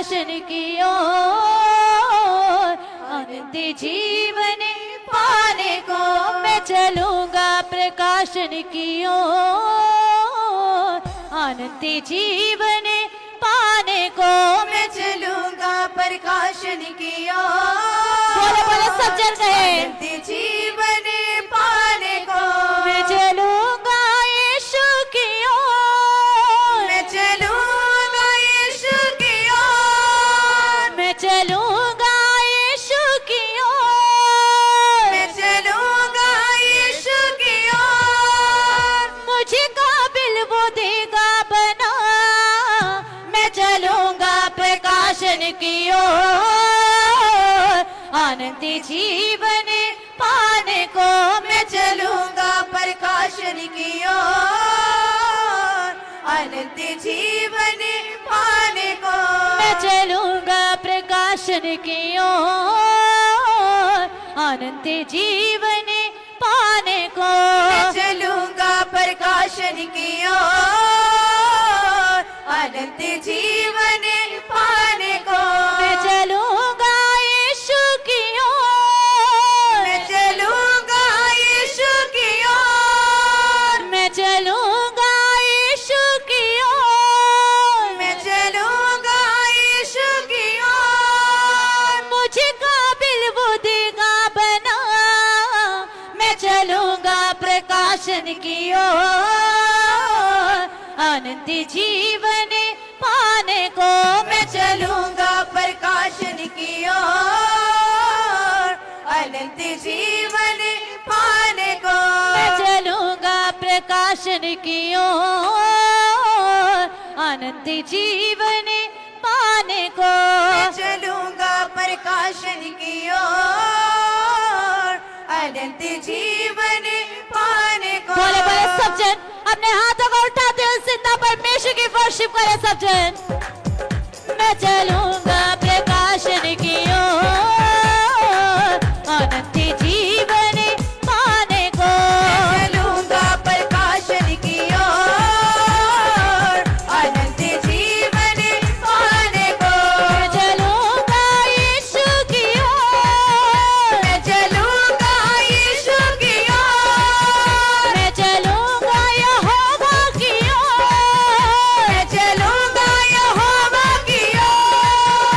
प्रकाशन की ओर, अनंत जीवन पाने को मैं चलूंगा प्रकाशन की ओर, अनंत जीवन पाने को मैं चलूंगा प्रकाशन की ओर। बोले बोले सब जन गए। अनंत जीवन पाने को मैं चलूंगा यीशु की ओर, मैं चलूंगा यीशु की ओर। मैं चलूंगा यीशु की ओर, मैं चलूंगा यीशु की ओर। मुझे काबिल वो देगा बना, मैं चलूंगा प्रकाशन की ओर, अनंत जीवन पाने को मैं चलूंगा प्रकाशन की ओर, अनंत जीवन पाने को मैं चलूंगा प्रकाशन की ओर, अनंत जीवन पाने को मैं चलूंगा प्रकाशन की ओर, अनंत जीवन पाने को मैं चलूंगा यीशु की ओर, मैं चलूंगा यीशु की ओर। मैं चलूंगा यीशु की ओर, मैं चलूंगा यीशु की ओर। मुझे काबिल वो देगा बना, मैं चलूंगा प्रकाशन की ओर, अनंत जीवन पाने को मैं चलूंगा प्रकाशन की ओर, अनंत जीवन पाने को मैं चलूंगा प्रकाशन की ओर, अनंत जीवन पाने को मैं चलूंगा प्रकाशन की ओर, अनंत जीवन पाने को बोले बोले सब जन अपने हाथों को उठाते हुए जिंदा परमेश्वर की वर्शिप करे सब जन। मैं चलूंगा प्रकाशन की ओर, अनंत जीवन पाने को चलूंगा प्रकाशन की ओर, अनंत जीवन पाने को मैं चलूंगा यीशु की ओर, मैं चलूंगा यीशु की ओर। मैं चलूंगा यहोवा की ओर, मैं चलूंगा यहोवा की ओर।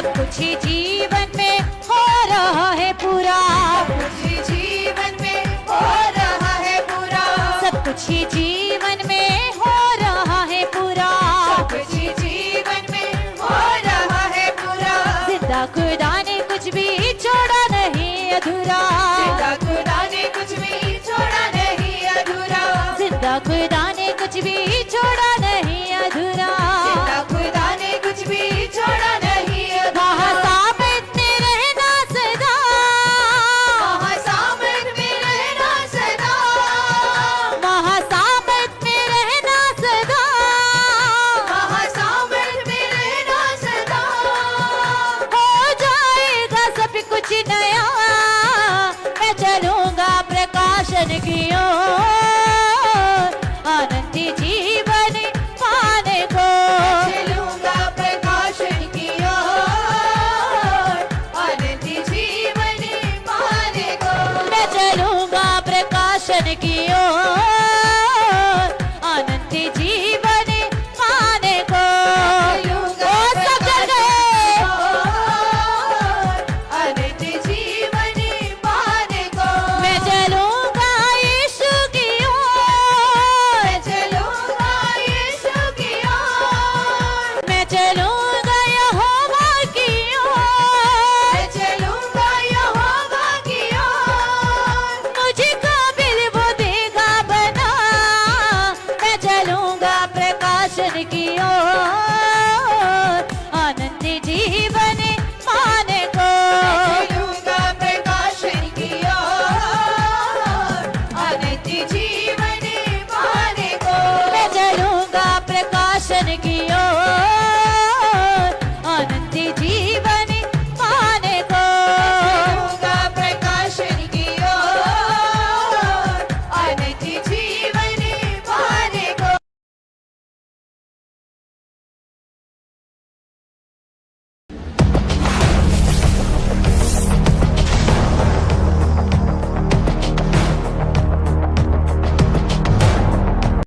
सब कुछ ही जीवन में हो रहा है पूरा, कुछ ही जीवन में हो रहा है पूरा, सब कुछ ही जीवन में हो रहा है पूरा, कुछ ही जीवन में हो रहा है पूरा, जिंदा खुदा ने कुछ भी छोड़ा नहीं अधूरा, जिंदा